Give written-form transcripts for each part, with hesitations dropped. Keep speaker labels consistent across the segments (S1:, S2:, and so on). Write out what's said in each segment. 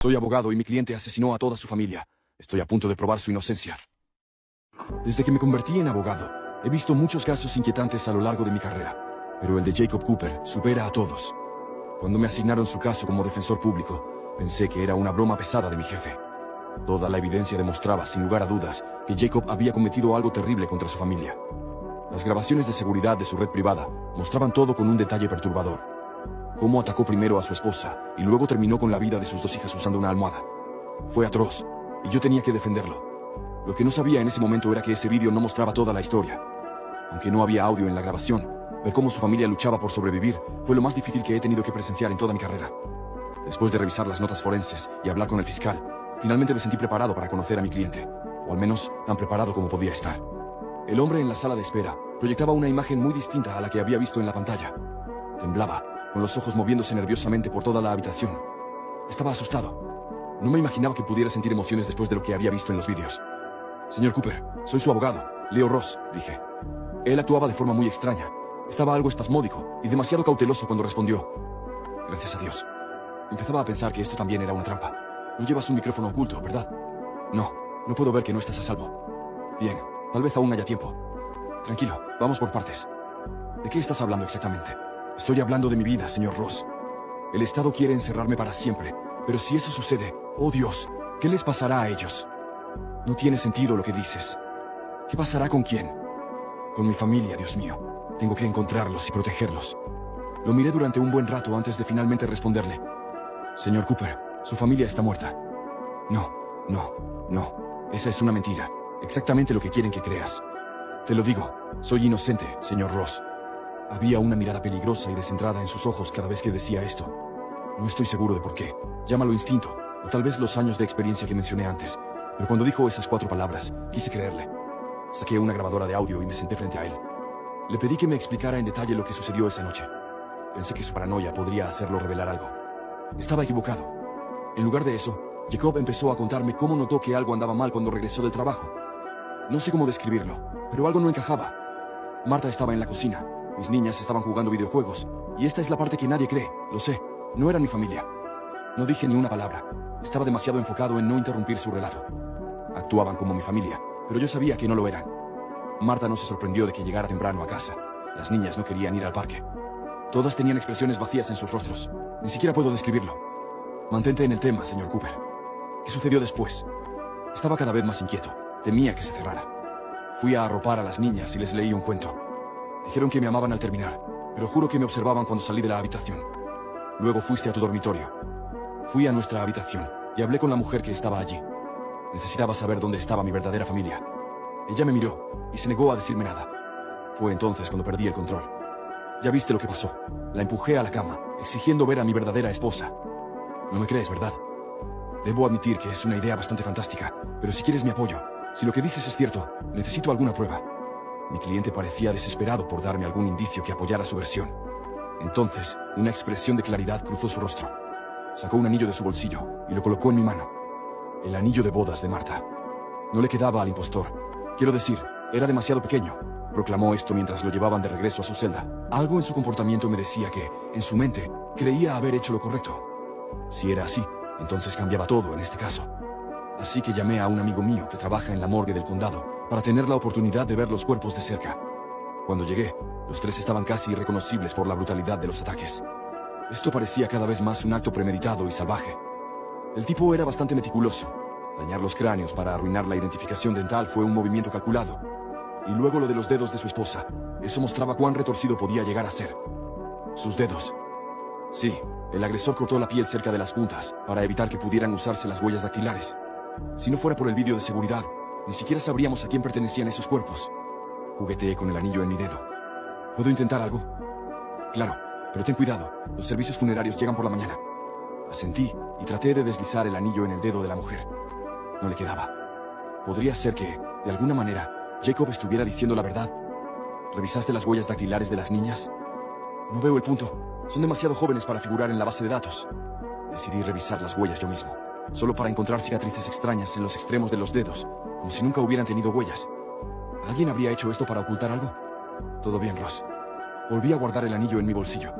S1: Soy abogado y mi cliente asesinó a toda su familia. Estoy a punto de probar su inocencia. Desde que me convertí en abogado, he visto muchos casos inquietantes a lo largo de mi carrera, pero el de Jacob Cooper supera a todos. Cuando me asignaron su caso como defensor público, pensé que era una broma pesada de mi jefe. Toda la evidencia demostraba, sin lugar a dudas, que Jacob había cometido algo terrible contra su familia. Las grabaciones de seguridad de su red privada mostraban todo con un detalle perturbador. Cómo atacó primero a su esposa y luego terminó con la vida de sus dos hijas usando una almohada. Fue atroz, y yo tenía que defenderlo. Lo que no sabía en ese momento era que ese vídeo no mostraba toda la historia. Aunque no había audio en la grabación, ver cómo su familia luchaba por sobrevivir fue lo más difícil que he tenido que presenciar en toda mi carrera. Después de revisar las notas forenses y hablar con el fiscal, finalmente me sentí preparado para conocer a mi cliente, o al menos tan preparado como podía estar. El hombre en la sala de espera proyectaba una imagen muy distinta a la que había visto en la pantalla. Temblaba, con los ojos moviéndose nerviosamente por toda la habitación. Estaba asustado. No me imaginaba que pudiera sentir emociones después de lo que había visto en los vídeos. Señor Cooper, soy su abogado, Leo Ross, dije. Él actuaba de forma muy extraña. Estaba algo espasmódico y demasiado cauteloso cuando respondió. Gracias a Dios. Empezaba a pensar que esto también era una trampa. No llevas un micrófono oculto, ¿verdad? No puedo ver que no estás a salvo. Bien, tal vez aún haya tiempo. Tranquilo, vamos por partes. ¿De qué estás hablando exactamente? Estoy hablando de mi vida, señor Ross. El Estado quiere encerrarme para siempre, pero si eso sucede, oh Dios, ¿qué les pasará a ellos? No tiene sentido lo que dices. ¿Qué pasará con quién? Con mi familia, Dios mío. Tengo que encontrarlos y protegerlos. Lo miré durante un buen rato antes de finalmente responderle. Señor Cooper, su familia está muerta. No. Esa es una mentira. Exactamente lo que quieren que creas. Te lo digo, soy inocente, señor Ross. Había una mirada peligrosa y descentrada en sus ojos cada vez que decía esto. No estoy seguro de por qué. Llámalo instinto, o tal vez los años de experiencia que mencioné antes. Pero cuando dijo esas 4 palabras, quise creerle. Saqué una grabadora de audio y me senté frente a él. Le pedí que me explicara en detalle lo que sucedió esa noche. Pensé que su paranoia podría hacerlo revelar algo. Estaba equivocado. En lugar de eso, Jacob empezó a contarme cómo notó que algo andaba mal cuando regresó del trabajo. No sé cómo describirlo, pero algo no encajaba. Marta estaba en la cocina. Mis niñas estaban jugando videojuegos, y esta es la parte que nadie cree, lo sé, no eran mi familia. No dije ni una palabra, estaba demasiado enfocado en no interrumpir su relato. Actuaban como mi familia, pero yo sabía que no lo eran. Marta no se sorprendió de que llegara temprano a casa. Las niñas no querían ir al parque. Todas tenían expresiones vacías en sus rostros, ni siquiera puedo describirlo. Mantente en el tema, señor Cooper. ¿Qué sucedió después? Estaba cada vez más inquieto, temía que se cerrara. Fui a arropar a las niñas y les leí un cuento. Dijeron que me amaban al terminar, pero juro que me observaban cuando salí de la habitación. Luego fuiste a tu dormitorio. Fui a nuestra habitación y hablé con la mujer que estaba allí. Necesitaba saber dónde estaba mi verdadera familia. Ella me miró y se negó a decirme nada. Fue entonces cuando perdí el control. Ya viste lo que pasó. La empujé a la cama, exigiendo ver a mi verdadera esposa. No me crees, ¿verdad? Debo admitir que es una idea bastante fantástica, pero si quieres mi apoyo, si lo que dices es cierto, necesito alguna prueba. Mi cliente parecía desesperado por darme algún indicio que apoyara su versión. Entonces, una expresión de claridad cruzó su rostro. Sacó un anillo de su bolsillo y lo colocó en mi mano. El anillo de bodas de Marta. No le quedaba al impostor. Quiero decir, era demasiado pequeño. Proclamó esto mientras lo llevaban de regreso a su celda. Algo en su comportamiento me decía que, en su mente, creía haber hecho lo correcto. Si era así, entonces cambiaba todo en este caso. Así que llamé a un amigo mío que trabaja en la morgue del condado para tener la oportunidad de ver los cuerpos de cerca. Cuando llegué, los 3 estaban casi irreconocibles por la brutalidad de los ataques. Esto parecía cada vez más un acto premeditado y salvaje. El tipo era bastante meticuloso. Dañar los cráneos para arruinar la identificación dental fue un movimiento calculado. Y luego lo de los dedos de su esposa. Eso mostraba cuán retorcido podía llegar a ser. Sus dedos. Sí, el agresor cortó la piel cerca de las puntas para evitar que pudieran usarse las huellas dactilares. Si no fuera por el vídeo de seguridad, ni siquiera sabríamos a quién pertenecían esos cuerpos. Jugueteé con el anillo en mi dedo. ¿Puedo intentar algo? Claro, pero ten cuidado. Los servicios funerarios llegan por la mañana. Asentí y traté de deslizar el anillo en el dedo de la mujer. No le quedaba. Podría ser que, de alguna manera, Jacob estuviera diciendo la verdad. ¿Revisaste las huellas dactilares de las niñas? No veo el punto. Son demasiado jóvenes para figurar en la base de datos. Decidí revisar las huellas yo mismo, solo para encontrar cicatrices extrañas en los extremos de los dedos, como si nunca hubieran tenido huellas. ¿Alguien habría hecho esto para ocultar algo? Todo bien, Ross. Volví a guardar el anillo en mi bolsillo.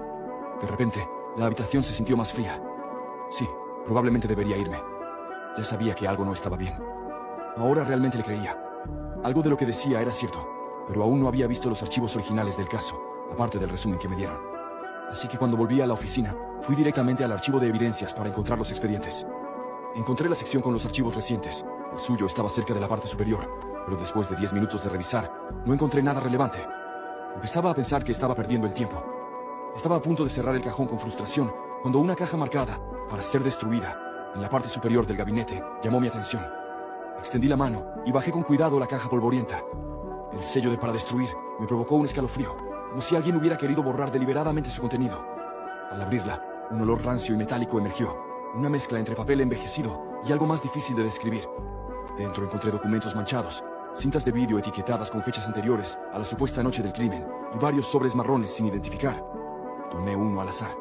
S1: De repente, la habitación se sintió más fría. Sí, Probablemente debería irme. Ya sabía que algo no estaba bien. Ahora realmente le creía. Algo de lo que decía era cierto, pero aún no había visto los archivos originales del caso, aparte del resumen que me dieron. Así que cuando volví a la oficina, fui directamente al archivo de evidencias para encontrar los expedientes. Encontré la sección con los archivos recientes. El suyo estaba cerca de la parte superior, pero después de 10 minutos de revisar, no encontré nada relevante. Empezaba a pensar que estaba perdiendo el tiempo. Estaba a punto de cerrar el cajón con frustración, cuando una caja marcada, para ser destruida, en la parte superior del gabinete, llamó mi atención. Extendí la mano y bajé con cuidado la caja polvorienta. El sello de para destruir me provocó un escalofrío, como si alguien hubiera querido borrar deliberadamente su contenido. Al abrirla, un olor rancio y metálico emergió, una mezcla entre papel envejecido y algo más difícil de describir. Dentro encontré documentos manchados, cintas de vídeo etiquetadas con fechas anteriores a la supuesta noche del crimen y varios sobres marrones sin identificar. Tomé uno al azar.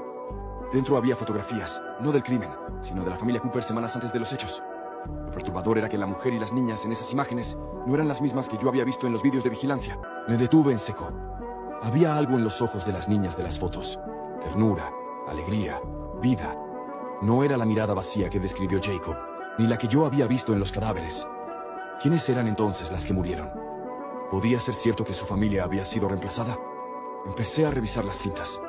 S1: Dentro había fotografías, no del crimen, sino de la familia Cooper semanas antes de los hechos. Lo perturbador era que la mujer y las niñas en esas imágenes no eran las mismas que yo había visto en los vídeos de vigilancia. Me detuve en seco. Había algo en los ojos de las niñas de las fotos. Ternura, alegría, vida. No era la mirada vacía que describió Jacob, ni la que yo había visto en los cadáveres. ¿Quiénes eran entonces las que murieron? ¿Podía ser cierto que su familia había sido reemplazada? Empecé a revisar las cintas.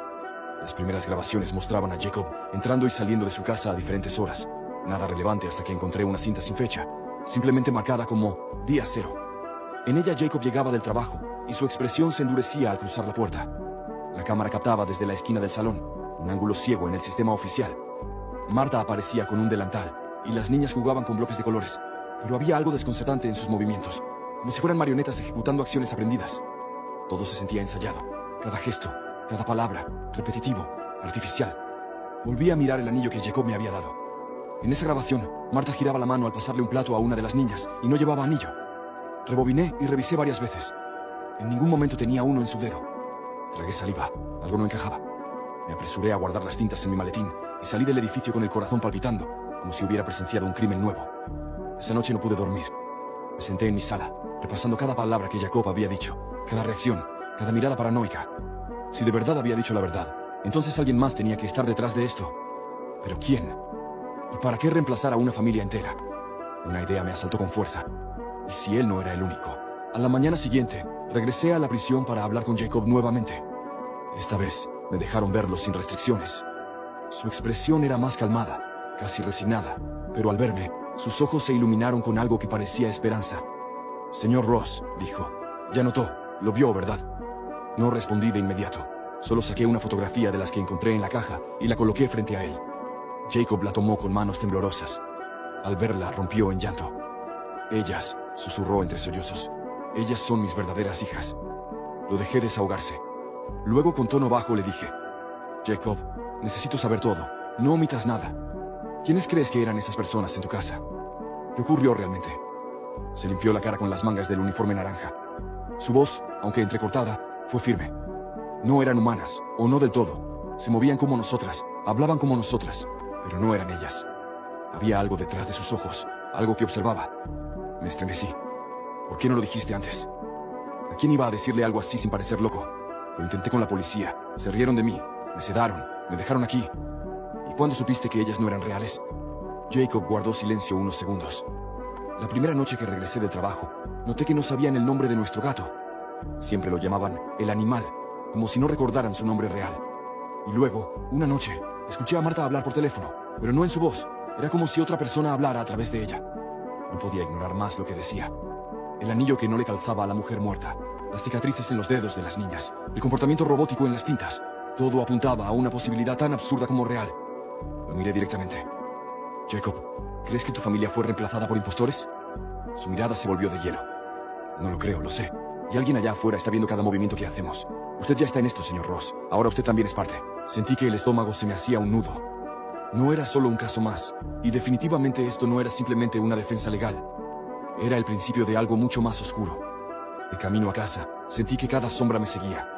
S1: Las primeras grabaciones mostraban a Jacob entrando y saliendo de su casa a diferentes horas. Nada relevante hasta que encontré una cinta sin fecha, simplemente marcada como Día Cero. En ella Jacob llegaba del trabajo y su expresión se endurecía al cruzar la puerta. La cámara captaba desde la esquina del salón, un ángulo ciego en el sistema oficial. Marta aparecía con un delantal y las niñas jugaban con bloques de colores, pero había algo desconcertante en sus movimientos, como si fueran marionetas ejecutando acciones aprendidas. Todo se sentía ensayado, cada gesto, cada palabra, repetitivo, artificial. Volví a mirar el anillo que Jacob me había dado. En esa grabación, Marta giraba la mano al pasarle un plato a una de las niñas y no llevaba anillo. Rebobiné y revisé varias veces. En ningún momento tenía uno en su dedo. Tragué saliva, algo no encajaba. Me apresuré a guardar las cintas en mi maletín y salí del edificio con el corazón palpitando, como si hubiera presenciado un crimen nuevo. Esa noche no pude dormir. Me senté en mi sala, repasando cada palabra que Jacob había dicho, cada reacción, cada mirada paranoica. Si de verdad había dicho la verdad, entonces alguien más tenía que estar detrás de esto. ¿Pero quién? ¿Y para qué reemplazar a una familia entera? Una idea me asaltó con fuerza. ¿Y si él no era el único? A la mañana siguiente, regresé a la prisión para hablar con Jacob nuevamente. Esta vez, me dejaron verlo sin restricciones. Su expresión era más calmada, casi resignada, pero al verme, sus ojos se iluminaron con algo que parecía esperanza. Señor Ross, dijo, ya notó, lo vio, ¿verdad? No respondí de inmediato. Solo saqué una fotografía de las que encontré en la caja y la coloqué frente a él. Jacob la tomó con manos temblorosas. Al verla, rompió en llanto. Ellas, susurró entre sollozos. Ellas son mis verdaderas hijas. Lo dejé desahogarse. Luego con tono bajo le dije, Jacob, necesito saber todo. No omitas nada. ¿Quiénes crees que eran esas personas en tu casa? ¿Qué ocurrió realmente? Se limpió la cara con las mangas del uniforme naranja. Su voz, aunque entrecortada, fue firme. No eran humanas, o no del todo. Se movían como nosotras, hablaban como nosotras, pero no eran ellas. Había algo detrás de sus ojos, algo que observaba. Me estremecí. ¿Por qué no lo dijiste antes? ¿A quién iba a decirle algo así sin parecer loco? Lo intenté con la policía, se rieron de mí, me sedaron, me dejaron aquí. ¿Y cuándo supiste que ellas no eran reales? Jacob guardó silencio unos segundos. La primera noche que regresé del trabajo, noté que no sabían el nombre de nuestro gato. Siempre lo llamaban el animal, como si no recordaran su nombre real. Y luego, una noche, escuché a Marta hablar por teléfono, pero no en su voz. Era como si otra persona hablara a través de ella. No podía ignorar más lo que decía. El anillo que no le calzaba a la mujer muerta, las cicatrices en los dedos de las niñas, el comportamiento robótico en las tintas. Todo apuntaba a una posibilidad tan absurda como real. Lo miré directamente. Jacob, ¿crees que tu familia fue reemplazada por impostores? Su mirada se volvió de hielo. No lo creo, lo sé. Y alguien allá afuera está viendo cada movimiento que hacemos. Usted ya está en esto, señor Ross. Ahora usted también es parte. Sentí que el estómago se me hacía un nudo. No era solo un caso más, y definitivamente esto no era simplemente una defensa legal. Era el principio de algo mucho más oscuro. De camino a casa, sentí que cada sombra me seguía.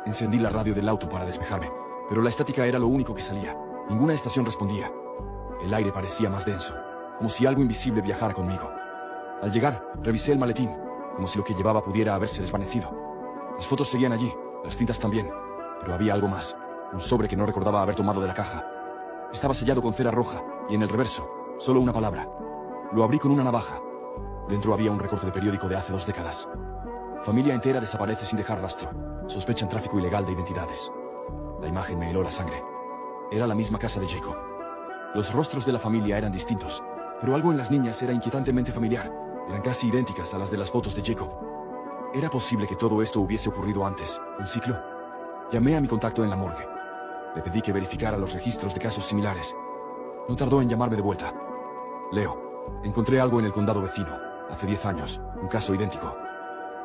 S1: Encendí la radio del auto para despejarme, pero la estática era lo único que salía. Ninguna estación respondía. El aire parecía más denso, como si algo invisible viajara conmigo. Al llegar, revisé el maletín, como si lo que llevaba pudiera haberse desvanecido. Las fotos seguían allí, las tintas también, pero había algo más, un sobre que no recordaba haber tomado de la caja. Estaba sellado con cera roja y en el reverso, solo una palabra. Lo abrí con una navaja. Dentro había un recorte de periódico de hace 2 décadas. Familia entera desaparece sin dejar rastro. Sospechan tráfico ilegal de identidades. La imagen me heló la sangre. Era la misma casa de Jacob. Los rostros de la familia eran distintos, pero algo en las niñas era inquietantemente familiar. Eran casi idénticas a las de las fotos de Jacob. ¿Era posible que todo esto hubiese ocurrido antes? ¿Un ciclo? Llamé a mi contacto en la morgue. Le pedí que verificara los registros de casos similares. No tardó en llamarme de vuelta. Leo, encontré algo en el condado vecino, hace 10 años, un caso idéntico.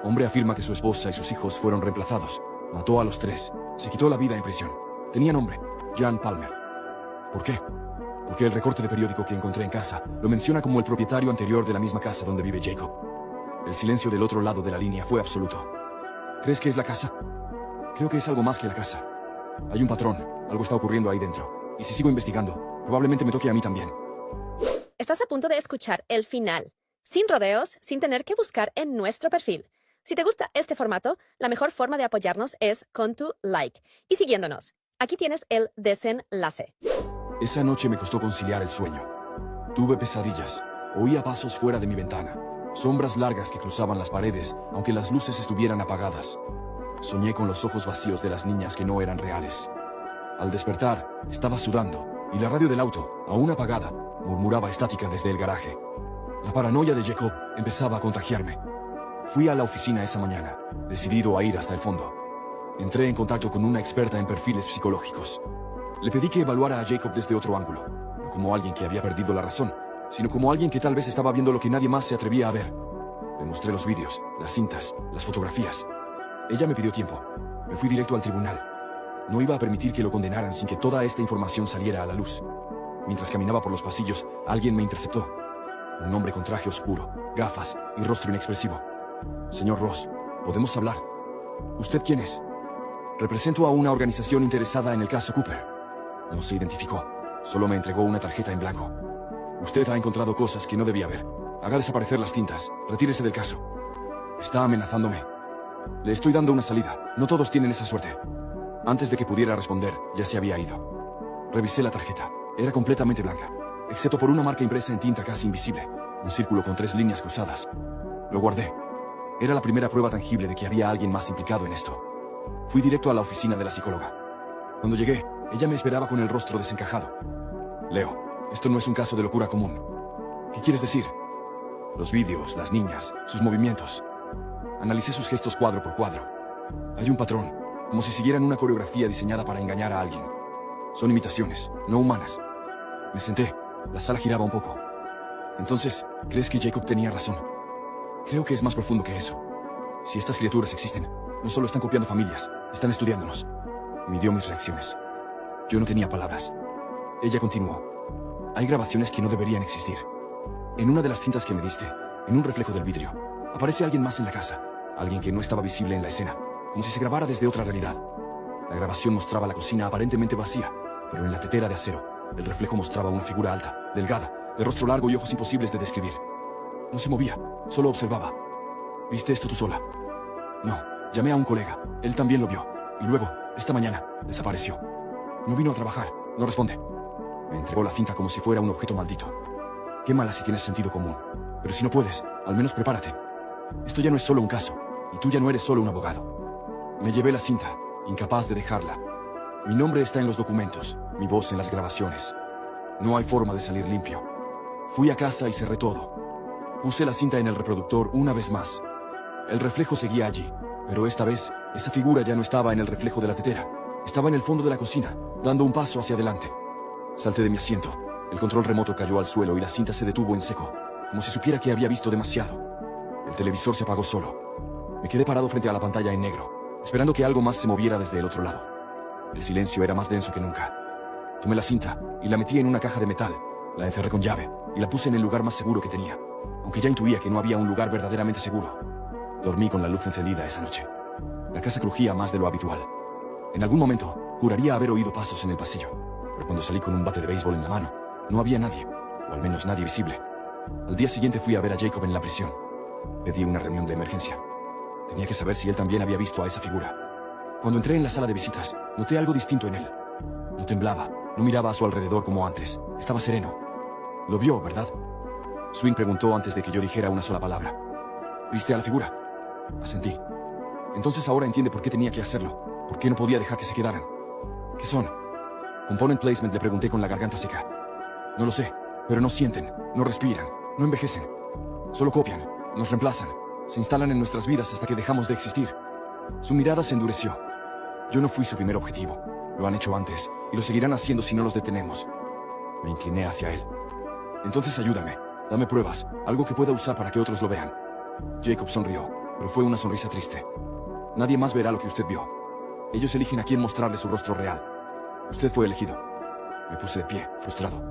S1: Hombre afirma que su esposa y sus hijos fueron reemplazados. Mató a los 3. Se quitó la vida en prisión. Tenía nombre, Jan Palmer. ¿Por qué? Porque el recorte de periódico que encontré en casa lo menciona como el propietario anterior de la misma casa donde vive Jacob. El silencio del otro lado de la línea fue absoluto. ¿Crees que es la casa? Creo que es algo más que la casa. Hay un patrón, algo está ocurriendo ahí dentro. Y si sigo investigando, probablemente me toque a mí también.
S2: Estás a punto de escuchar el final, sin rodeos, sin tener que buscar en nuestro perfil. Si te gusta este formato, la mejor forma de apoyarnos es con tu like y siguiéndonos. Aquí tienes el desenlace.
S1: Esa noche me costó conciliar el sueño. Tuve pesadillas. Oía pasos fuera de mi ventana. Sombras largas que cruzaban las paredes, aunque las luces estuvieran apagadas. Soñé con los ojos vacíos de las niñas que no eran reales. Al despertar, estaba sudando, y la radio del auto, aún apagada, murmuraba estática desde el garaje. La paranoia de Jacob empezaba a contagiarme. Fui a la oficina esa mañana, decidido a ir hasta el fondo. Entré en contacto con una experta en perfiles psicológicos. Le pedí que evaluara a Jacob desde otro ángulo, no como alguien que había perdido la razón, sino como alguien que tal vez estaba viendo lo que nadie más se atrevía a ver. Le mostré los vídeos, las cintas, las fotografías. Ella me pidió tiempo. Me fui directo al tribunal. No iba a permitir que lo condenaran sin que toda esta información saliera a la luz. Mientras caminaba por los pasillos, alguien me interceptó. Un hombre con traje oscuro, gafas y rostro inexpresivo. Señor Ross, ¿podemos hablar? ¿Usted quién es? Represento a una organización interesada en el caso Cooper. No se identificó. Solo me entregó una tarjeta en blanco. Usted ha encontrado cosas que no debía ver. Haga desaparecer las tintas. Retírese del caso. Está amenazándome. Le estoy dando una salida. No todos tienen esa suerte. Antes de que pudiera responder, ya se había ido. Revisé la tarjeta. Era completamente blanca, excepto por una marca impresa en tinta casi invisible. Un círculo con 3 líneas cruzadas. Lo guardé. Era la primera prueba tangible de que había alguien más implicado en esto. Fui directo a la oficina de la psicóloga. Cuando llegué, ella me esperaba con el rostro desencajado. Leo, esto no es un caso de locura común. ¿Qué quieres decir? Los vídeos, las niñas, sus movimientos. Analicé sus gestos cuadro por cuadro. Hay un patrón, como si siguieran una coreografía diseñada para engañar a alguien. Son imitaciones, no humanas. Me senté. La sala giraba un poco. Entonces, ¿crees que Jacob tenía razón? Creo que es más profundo que eso. Si estas criaturas existen, no solo están copiando familias, están estudiándonos. Midió mis reacciones. Yo no tenía palabras. Ella continuó. Hay grabaciones que no deberían existir. En una de las cintas que me diste, en un reflejo del vidrio, aparece alguien más en la casa. Alguien que no estaba visible en la escena, como si se grabara desde otra realidad. La grabación mostraba la cocina aparentemente vacía, pero en la tetera de acero, el reflejo mostraba una figura alta, delgada, de rostro largo y ojos imposibles de describir. No se movía, solo observaba. ¿Viste esto tú sola? No, llamé a un colega, él también lo vio. Y luego, esta mañana, desapareció. No vino a trabajar, no responde. Me entregó la cinta como si fuera un objeto maldito. Quémala si tienes sentido común. Pero si no puedes, al menos prepárate. Esto ya no es solo un caso, y tú ya no eres solo un abogado. Me llevé la cinta, incapaz de dejarla. Mi nombre está en los documentos, mi voz en las grabaciones. No hay forma de salir limpio. Fui a casa y cerré todo. Puse la cinta en el reproductor una vez más. El reflejo seguía allí, pero esta vez, esa figura ya no estaba en el reflejo de la tetera. Estaba en el fondo de la cocina, dando un paso hacia adelante. Salté de mi asiento. El control remoto cayó al suelo y la cinta se detuvo en seco, como si supiera que había visto demasiado. El televisor se apagó solo. Me quedé parado frente a la pantalla en negro, esperando que algo más se moviera desde el otro lado. El silencio era más denso que nunca. Tomé la cinta y la metí en una caja de metal. La encerré con llave y la puse en el lugar más seguro que tenía, aunque ya intuía que no había un lugar verdaderamente seguro. Dormí con la luz encendida esa noche. La casa crujía más de lo habitual. En algún momento, juraría haber oído pasos en el pasillo, pero cuando salí con un bate de béisbol en la mano, no había nadie, o al menos nadie visible. Al día siguiente fui a ver a Jacob en la prisión. Pedí una reunión de emergencia. Tenía que saber si él también había visto a esa figura. Cuando entré en la sala de visitas, noté algo distinto en él. No temblaba, no miraba a su alrededor como antes. Estaba sereno, Lo vio, ¿verdad? Swing preguntó antes de que yo dijera una sola palabra. ¿Viste a la figura? Asentí. Entonces ahora entiende por qué tenía que hacerlo. ¿Por qué no podía dejar que se quedaran? ¿Qué son? Component placement, le pregunté con la garganta seca. No lo sé, pero no sienten, no respiran, no envejecen. Solo copian, nos reemplazan, se instalan en nuestras vidas hasta que dejamos de existir. Su mirada se endureció. Yo no fui su primer objetivo. Lo han hecho antes, y lo seguirán haciendo si no los detenemos. Me incliné hacia él. Entonces ayúdame, dame pruebas, algo que pueda usar para que otros lo vean. Jacob sonrió, pero fue una sonrisa triste. Nadie más verá lo que usted vio. Ellos eligen a quién mostrarle su rostro real. Usted fue elegido. Me puse de pie, frustrado.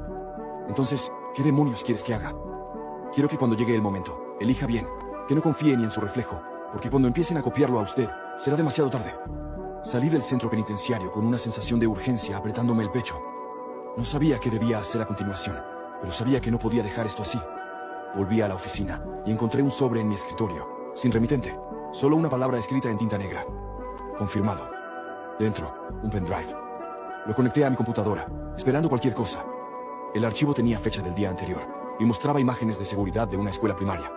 S1: Entonces, ¿qué demonios quieres que haga? Quiero que cuando llegue el momento, elija bien, que no confíe ni en su reflejo, porque cuando empiecen a copiarlo a usted, será demasiado tarde. Salí del centro penitenciario con una sensación de urgencia apretándome el pecho. No sabía qué debía hacer a continuación, pero sabía que no podía dejar esto así. Volví a la oficina y encontré un sobre en mi escritorio, sin remitente, solo una palabra escrita en tinta negra. Confirmado. Dentro, un pendrive. Lo conecté a mi computadora, esperando cualquier cosa. El archivo tenía fecha del día anterior y mostraba imágenes de seguridad de una escuela primaria.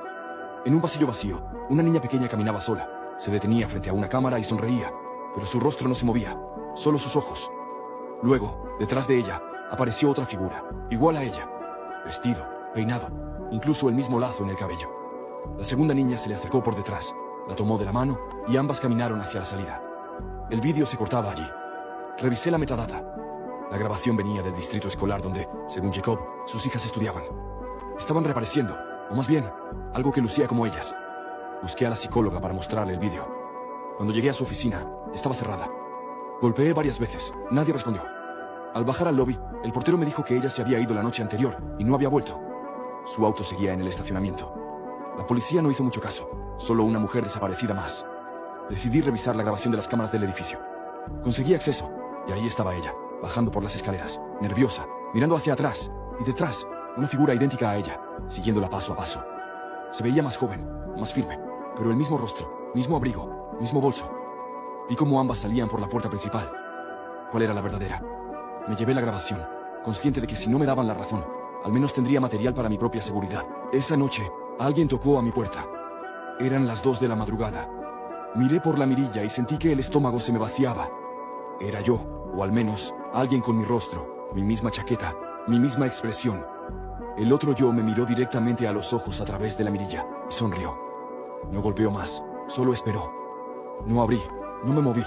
S1: En un pasillo vacío, una niña pequeña caminaba sola. Se detenía frente a una cámara y sonreía, pero su rostro no se movía, solo sus ojos. Luego, detrás de ella, apareció otra figura, igual a ella. Vestido, peinado, incluso el mismo lazo en el cabello. La segunda niña se le acercó por detrás, la tomó de la mano y ambas caminaron hacia la salida. El vídeo se cortaba allí. Revisé la metadata. La grabación venía del distrito escolar donde, según Jacob, sus hijas estudiaban. Estaban reapareciendo, o más bien, algo que lucía como ellas. Busqué a la psicóloga para mostrarle el vídeo. Cuando llegué a su oficina, estaba cerrada. Golpeé varias veces, nadie respondió. Al bajar al lobby, el portero me dijo que ella se había ido la noche anterior y no había vuelto. Su auto seguía en el estacionamiento. La policía no hizo mucho caso, solo una mujer desaparecida más. Decidí revisar la grabación de las cámaras del edificio. Conseguí acceso, y ahí estaba ella, bajando por las escaleras, nerviosa, mirando hacia atrás, y detrás, una figura idéntica a ella, siguiéndola paso a paso. Se veía más joven, más firme, pero el mismo rostro, mismo abrigo, mismo bolso. Vi cómo ambas salían por la puerta principal. ¿Cuál era la verdadera? Me llevé la grabación, consciente de que si no me daban la razón, al menos tendría material para mi propia seguridad. Esa noche, alguien tocó a mi puerta. Eran las 2 de la madrugada. Miré por la mirilla y sentí que el estómago se me vaciaba. Era yo, o al menos, alguien con mi rostro, mi misma chaqueta, mi misma expresión. El otro yo me miró directamente a los ojos a través de la mirilla y sonrió. No golpeó más, solo esperó. No abrí, no me moví.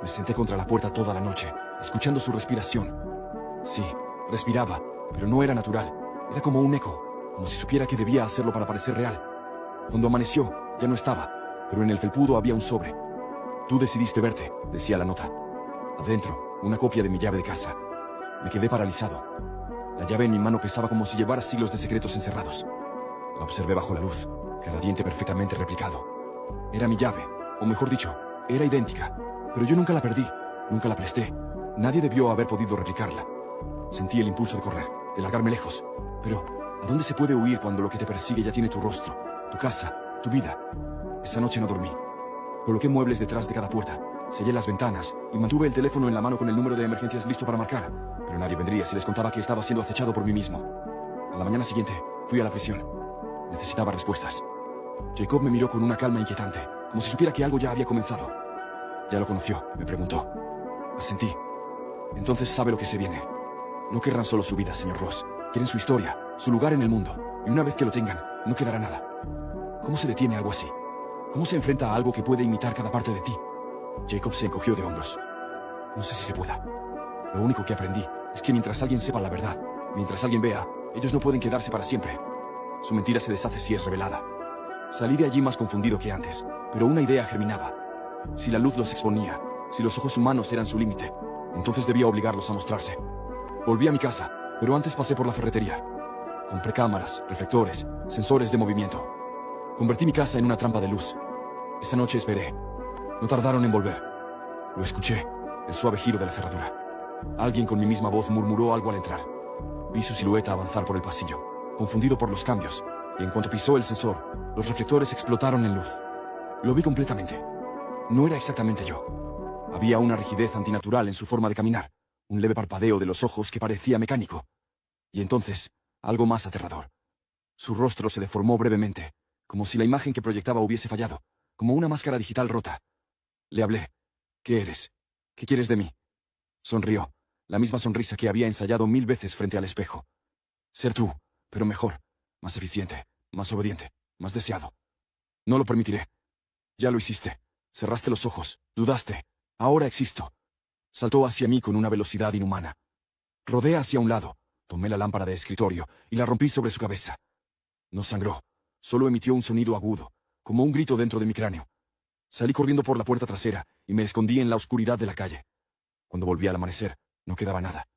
S1: Me senté contra la puerta toda la noche, escuchando su respiración. Sí, respiraba, pero no era natural. Era como un eco, como si supiera que debía hacerlo para parecer real. Cuando amaneció, ya no estaba, pero en el felpudo había un sobre. Tú decidiste verte, decía la nota. Adentro, una copia de mi llave de casa. Me quedé paralizado. La llave en mi mano pesaba como si llevara siglos de secretos encerrados. La observé bajo la luz, cada diente perfectamente replicado. Era mi llave, o mejor dicho, era idéntica, pero yo nunca la perdí, nunca la presté. Nadie debió haber podido replicarla. Sentí el impulso de correr, de largarme lejos. Pero, ¿a dónde se puede huir cuando lo que te persigue ya tiene tu rostro, tu casa, tu vida? Esa noche no dormí. Coloqué muebles detrás de cada puerta, sellé las ventanas y mantuve el teléfono en la mano con el número de emergencias listo para marcar, pero nadie vendría si les contaba que estaba siendo acechado por mí mismo. A la mañana siguiente, fui a la prisión. Necesitaba respuestas. Jacob me miró con una calma inquietante, como si supiera que algo ya había comenzado. ¿Ya lo conoció?, me preguntó. Asentí. Entonces sabe lo que se viene. No querrán solo su vida, señor Ross. Quieren su historia, su lugar en el mundo. Y una vez que lo tengan, no quedará nada. ¿Cómo se detiene algo así? ¿Cómo se enfrenta a algo que puede imitar cada parte de ti? Jacob se encogió de hombros. No sé si se pueda. Lo único que aprendí es que mientras alguien sepa la verdad, mientras alguien vea, ellos no pueden quedarse para siempre. Su mentira se deshace si es revelada. Salí de allí más confundido que antes, pero una idea germinaba. Si la luz los exponía, si los ojos humanos eran su límite, entonces debía obligarlos a mostrarse. Volví a mi casa, pero antes pasé por la ferretería. Compré cámaras, reflectores, sensores de movimiento. Convertí mi casa en una trampa de luz. Esa noche esperé. No tardaron en volver. Lo escuché, el suave giro de la cerradura. Alguien con mi misma voz murmuró algo al entrar. Vi su silueta avanzar por el pasillo, confundido por los cambios, y en cuanto pisó el sensor, los reflectores explotaron en luz. Lo vi completamente. No era exactamente yo. Había una rigidez antinatural en su forma de caminar, un leve parpadeo de los ojos que parecía mecánico. Y entonces, Algo más aterrador. Su rostro se deformó brevemente, como si la imagen que proyectaba hubiese fallado, como una máscara digital rota. Le hablé. ¿Qué eres? ¿Qué quieres de mí? Sonrió, la misma sonrisa que había ensayado 1000 veces frente al espejo. Ser tú, pero mejor, más eficiente, más obediente, más deseado. No lo permitiré. Ya lo hiciste. Cerraste los ojos, dudaste. Ahora existo. Saltó hacia mí con una velocidad inhumana. Rodé hacia un lado, tomé la lámpara de escritorio y la rompí sobre su cabeza. No sangró, solo emitió un sonido agudo, como un grito dentro de mi cráneo. Salí corriendo por la puerta trasera y me escondí en la oscuridad de la calle. Cuando volví al amanecer, no quedaba nada.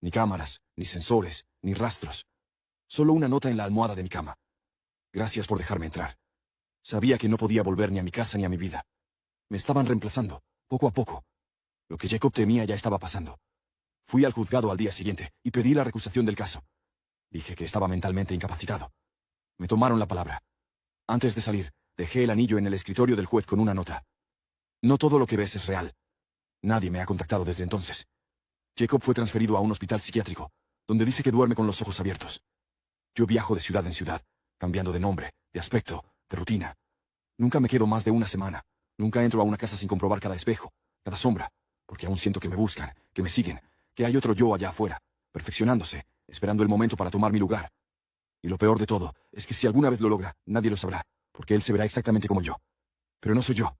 S1: Ni cámaras, ni sensores, ni rastros. Solo una nota en la almohada de mi cama. Gracias por dejarme entrar. Sabía que no podía volver ni a mi casa ni a mi vida. Me estaban reemplazando, poco a poco. Lo que Jacob temía ya estaba pasando. Fui al juzgado al día siguiente y pedí la recusación del caso. Dije que estaba mentalmente incapacitado. Me tomaron la palabra. Antes de salir, dejé el anillo en el escritorio del juez con una nota. No todo lo que ves es real. Nadie me ha contactado desde entonces. Jacob fue transferido a un hospital psiquiátrico, donde dice que duerme con los ojos abiertos. Yo viajo de ciudad en ciudad, cambiando de nombre, de aspecto, de rutina. Nunca me quedo más de una semana. Nunca entro a una casa sin comprobar cada espejo, cada sombra, porque aún siento que me buscan, que me siguen, que hay otro yo allá afuera, perfeccionándose, esperando el momento para tomar mi lugar. Y lo peor de todo es que si alguna vez lo logra, nadie lo sabrá, porque él se verá exactamente como yo. Pero no soy yo.